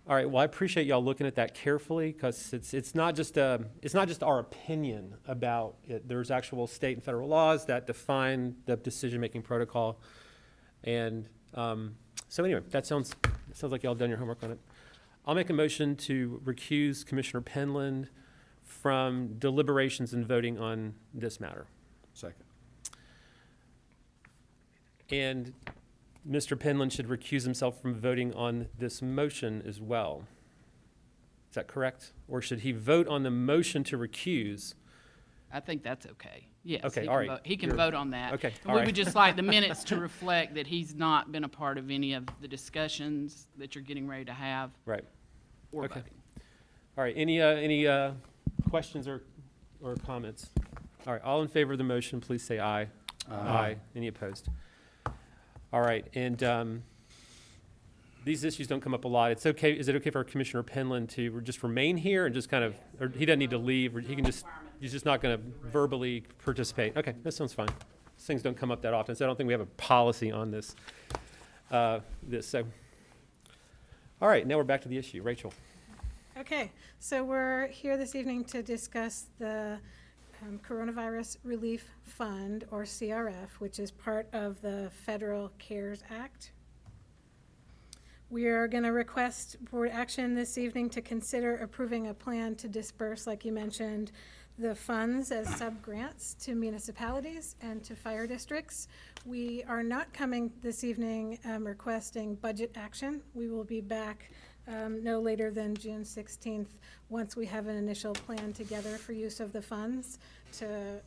All right. Well, I appreciate y'all looking at that carefully because it's not just our opinion about it. There's actual state and federal laws that define the decision-making protocol, and so anyway, that sounds like y'all done your homework on it. I'll make a motion to recuse Commissioner Penland from deliberations and voting on this matter. Second. And Mr. Penland should recuse himself from voting on this motion as well. Is that correct? Or should he vote on the motion to recuse? I think that's okay. Yes. Okay, he all can right. vote- He can You're- vote on that. okay, And all we right. would just like the minutes to reflect that he's not been a part of any of the discussions that you're getting ready to have Right. or Okay. voting. All right, any questions or comments? All right, all in favor of the motion, please say aye. Aye. Any opposed? All right, and these issues don't come up a lot. It's okay, is it okay for Commissioner Penland to just remain here and just kind of, or he doesn't need to leave, or he can just, he's just not going to verbally participate? Okay, that sounds fine. These things don't come up that often, so I don't think we have a policy on this. So, all right, now we're back to the issue. Rachel. Okay, so we're here this evening to discuss the Coronavirus Relief Fund, or CRF, which is part of the Federal CARES Act. We are going to request board action this evening to consider approving a plan to disperse, like you mentioned, the funds as sub-grants to municipalities and to fire districts. We are not coming this evening requesting budget action. We will be back no later than June 16th, once we have an initial plan together for use of the funds to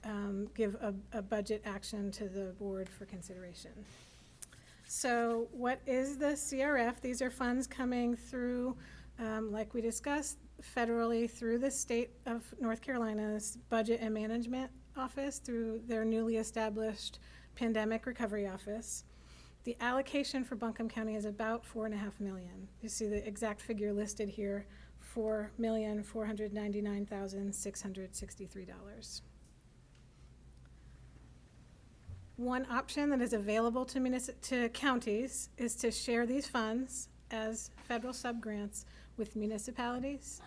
give a budget action to the board for consideration. So what is the CRF? These are funds coming through, like we discussed, federally through the state of North Carolina's Budget and Management Office through their newly established Pandemic Recovery Office. The allocation for Buncombe County is about $4.5 million. You see the exact figure listed here, $4,499,663. One option that is available to counties is to share these funds as federal subgrants with municipalities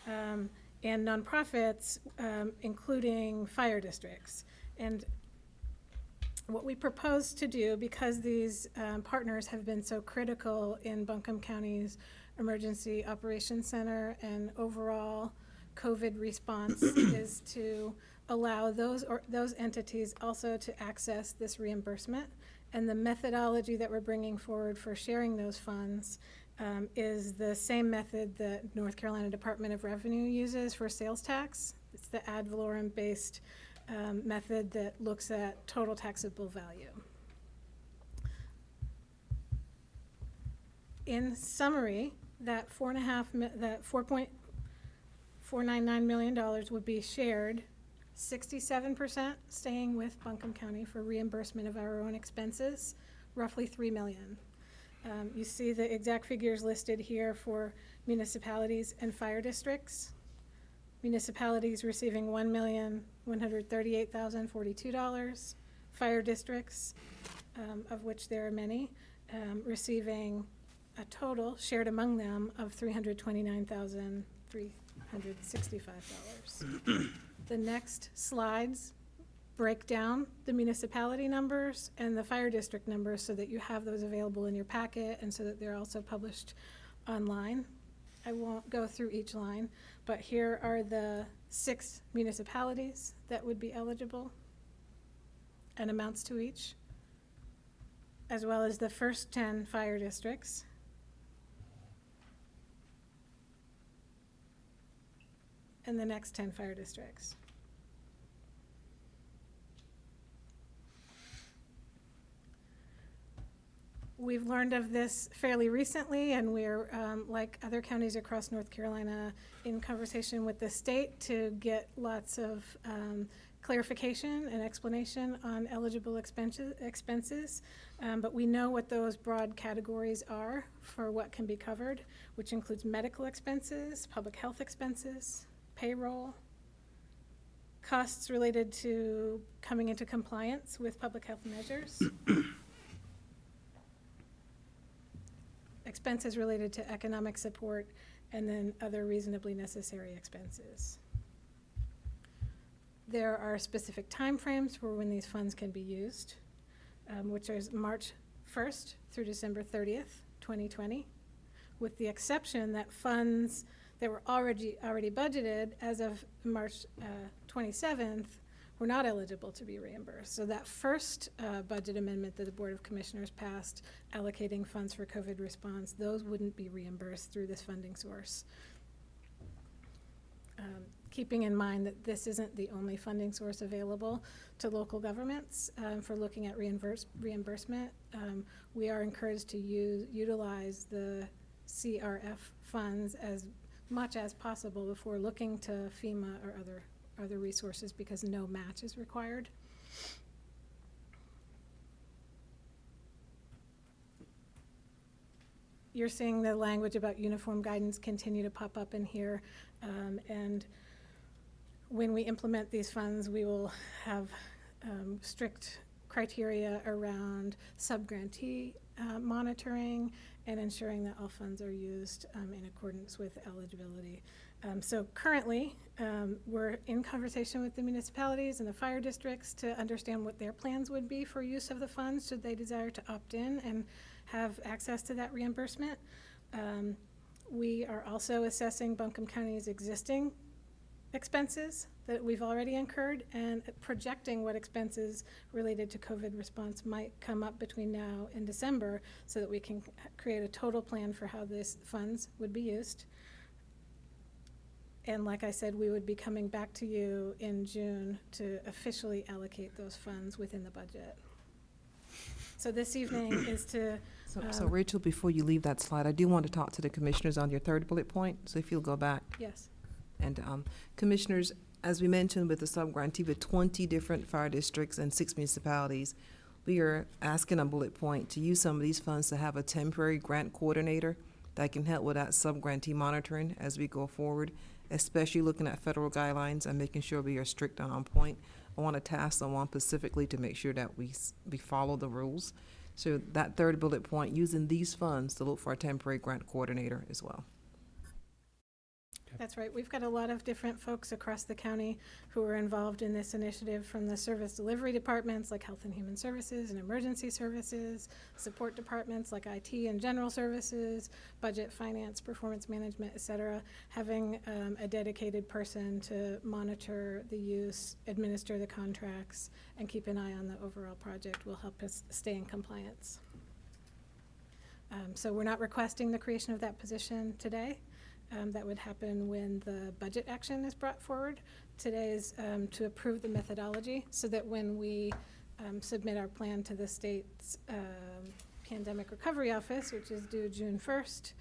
and nonprofits, including fire districts. And what we propose to do, because these partners have been so critical in Buncombe County's Emergency Operations Center and overall COVID response, is to allow those entities also to access this reimbursement. And the methodology that we're bringing forward for sharing those funds is the same method that North Carolina Department of Revenue uses for sales tax. It's the ad valorem-based method that looks at total taxable value. In summary, that $4.499 million would be shared, 67% staying with Buncombe County for reimbursement of our own expenses, roughly $3 million. You see the exact figures listed here for municipalities and fire districts. Municipalities receiving $1,138,042. Fire districts, of which there are many, receiving a total shared among them of $329,365. The next slides break down the municipality numbers and the fire district numbers so that you have those available in your packet and so that they're also published online. I won't go through each line, but here are the 6 municipalities that would be eligible and amounts to each, as well as the first 10 fire districts. And the next 10 fire districts. We've learned of this fairly recently, and we're, like other counties across North Carolina, in conversation with the state to get lots of clarification and explanation on eligible expenses. But we know what those broad categories are for what can be covered, which includes medical expenses, public health expenses, payroll, costs related to coming into compliance with public health measures, expenses related to economic support, and then other reasonably necessary expenses. There are specific timeframes for when these funds can be used, which is March 1st through December 30th, 2020, with the exception that funds that were already budgeted as of March 27th were not eligible to be reimbursed. So that first budget amendment that the Board of Commissioners passed allocating funds for COVID response, those wouldn't be reimbursed through this funding source. Keeping in mind that this isn't the only funding source available to local governments for looking at reimbursement, we are encouraged to utilize the CRF funds as much as possible before looking to FEMA or other resources, because no match is required. You're seeing the language about uniform guidance continue to pop up in here, and when we implement these funds, we will have strict criteria around subgrantee monitoring and ensuring that all funds are used in accordance with eligibility. So currently, we're in conversation with the municipalities and the fire districts to understand what their plans would be for use of the funds should they desire to opt in and have access to that reimbursement. We are also assessing Buncombe County's existing expenses that we've already incurred and projecting what expenses related to COVID response might come up between now and December so that we can create a total plan for how these funds would be used. And like I said, we would be coming back to you in June to officially allocate those funds within the budget. So this evening is to, So Rachel, before you leave that slide, I do want to talk to the commissioners on your third bullet point, so if you'll go back. yes, And commissioners, as we mentioned with the subgrantee with 20 different fire districts and 6 municipalities, we are asking on bullet point to use some of these funds to have a temporary grant coordinator that can help with that subgrantee monitoring as we go forward, especially looking at federal guidelines and making sure we are strict and on point. I want to task someone specifically to make sure that we follow the rules. So that third bullet point, using these funds to look for a temporary grant coordinator as well. that's right. We've got a lot of different folks across the county who are involved in this initiative, from the service delivery departments like Health and Human Services and Emergency Services, support departments like IT and General Services, Budget, Finance, Performance Management, et cetera. Having a dedicated person to monitor the use, administer the contracts, and keep an eye on the overall project will help us stay in compliance. So we're not requesting the creation of that position today. That would happen when the budget action is brought forward. Today is to approve the methodology so that when we submit our plan to the state's Pandemic Recovery Office, which is due June 1st,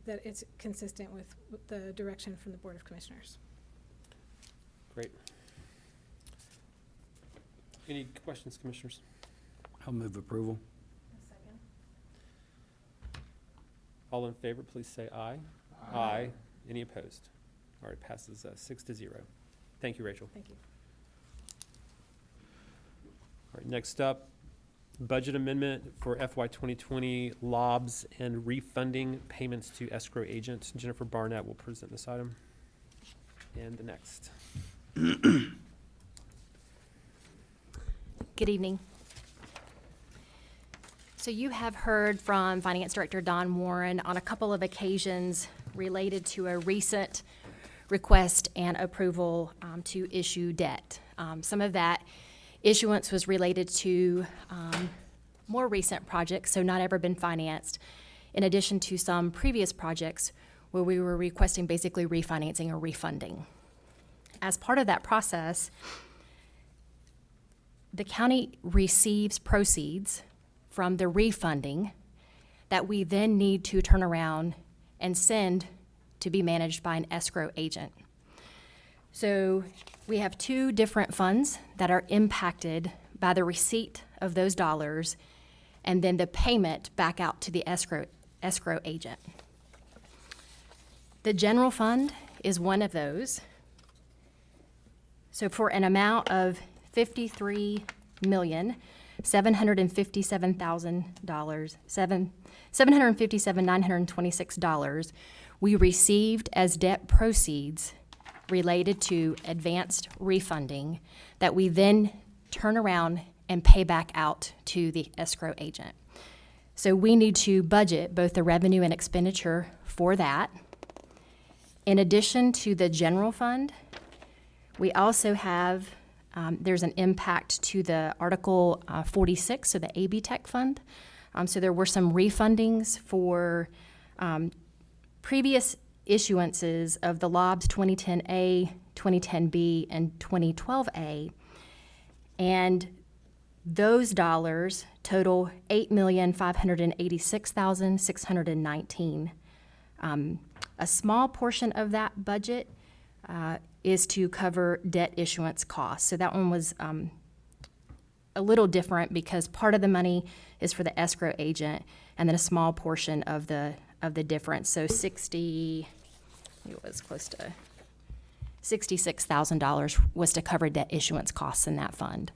that it's consistent with the direction from the Board of Commissioners. Great. Any questions, commissioners? I'll move approval. All in favor, please say aye. Aye. Any opposed? All right, passes 6-0. Thank you, Rachel. Thank you. All right, next up, budget amendment for FY 2020 LOBs and refunding payments to escrow agents. Jennifer Barnett will present this item. And the next. Good evening. So you have heard from Finance Director Don Warren on a couple of occasions related to a recent request and approval to issue debt. Some of that issuance was related to more recent projects, so not ever been financed, in addition to some previous projects where we were requesting basically refinancing or refunding. As part of that process, the county receives proceeds from the refunding that we then need to turn around and send to be managed by an escrow agent. So we have two different funds that are impacted by the receipt of those dollars and then the payment back out to the escrow agent. The general fund is one of those. So for an amount of $757,926, we received as debt proceeds related to advanced refunding that we then turn around and pay back out to the escrow agent. So we need to budget both the revenue and expenditure for that. In addition to the general fund, we also have there's an impact to the Article 46, so the AB Tech Fund. So there were some refundings for previous issuances of the LOBs 2010A, 2010B, and 2012A. And those dollars total $8,586,619. A small portion of that budget is to cover debt issuance costs. So that one was a little different because part of the money is for the escrow agent and then a small portion of the difference. So it was close to $66,000 was to cover debt issuance costs in that fund.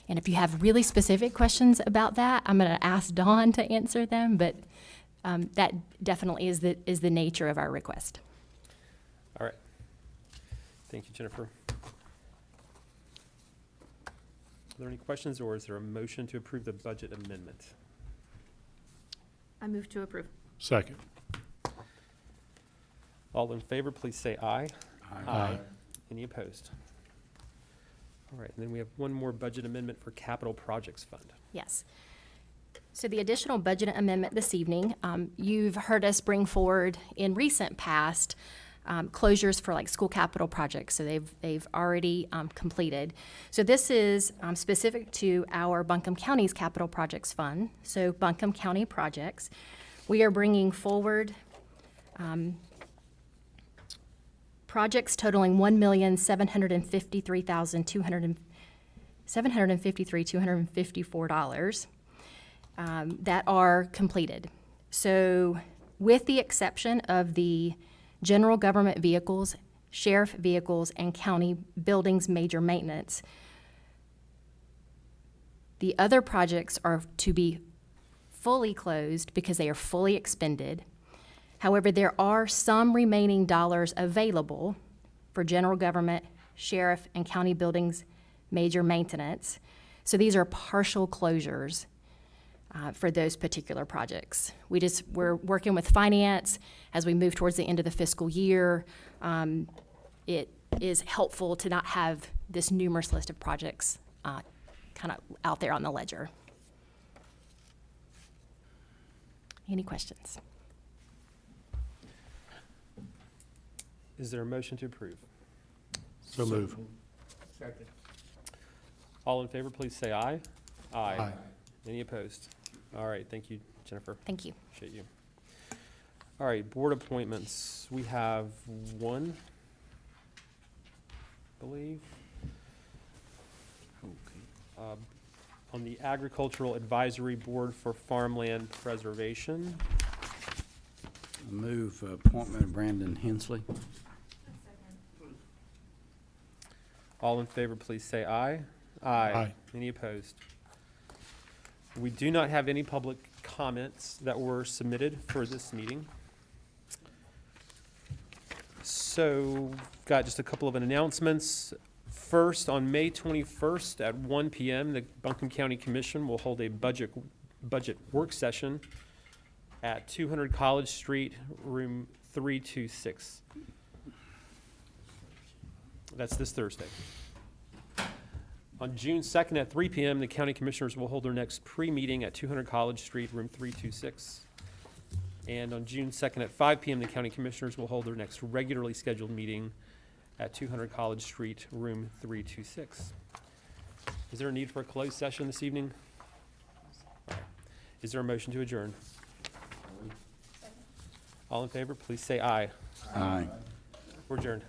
And if you have really specific questions about that, I'm going to ask Dawn to answer them, but that definitely is the nature of our request. All right. Thank you, Jennifer. Are there any questions, or is there a motion to approve the budget amendment? I move to approve. Second. All in favor, please say aye. Aye. Any opposed? All right, and then we have one more budget amendment for Capital Projects Fund. Yes. So the additional budget amendment this evening, you've heard us bring forward in recent past closures for like school capital projects. So they've already completed. So this is specific to our Buncombe County's Capital Projects Fund. So Buncombe County projects, we are bringing forward projects totaling $1,753,254 that are completed. So with the exception of the general government vehicles, sheriff vehicles, and county buildings major maintenance, the other projects are to be fully closed because they are fully expended. However, there are some remaining dollars available for general government, sheriff, and county buildings major maintenance. So these are partial closures for those particular projects. We're working with finance as we move towards the end of the fiscal year. It is helpful to not have this numerous list of projects kind of out there on the ledger. Any questions? Is there a motion to approve? So move. All in favor, please say aye. Aye. Any opposed? All right, thank you, Jennifer. Thank you. Appreciate you. All right, board appointments. We have one, I believe. On the Agricultural Advisory Board for Farmland Preservation. Move appointment of Brandon Hensley. All in favor, please say aye. Aye. Any opposed? We do not have any public comments that were submitted for this meeting. So, got just a couple of announcements. First, on May 21st at 1 p.m., the Buncombe County Commission will hold a budget work session at 200 College Street, room 326. That's this Thursday. On June 2nd at 3 p.m., the County Commissioners will hold their next pre-meeting at 200 College Street, room 326. And on June 2nd at 5 p.m., the County Commissioners will hold their next regularly scheduled meeting at 200 College Street, room 326. Is there a need for a closed session this evening? Is there a motion to adjourn? All in favor, please say aye. Aye. We're adjourned.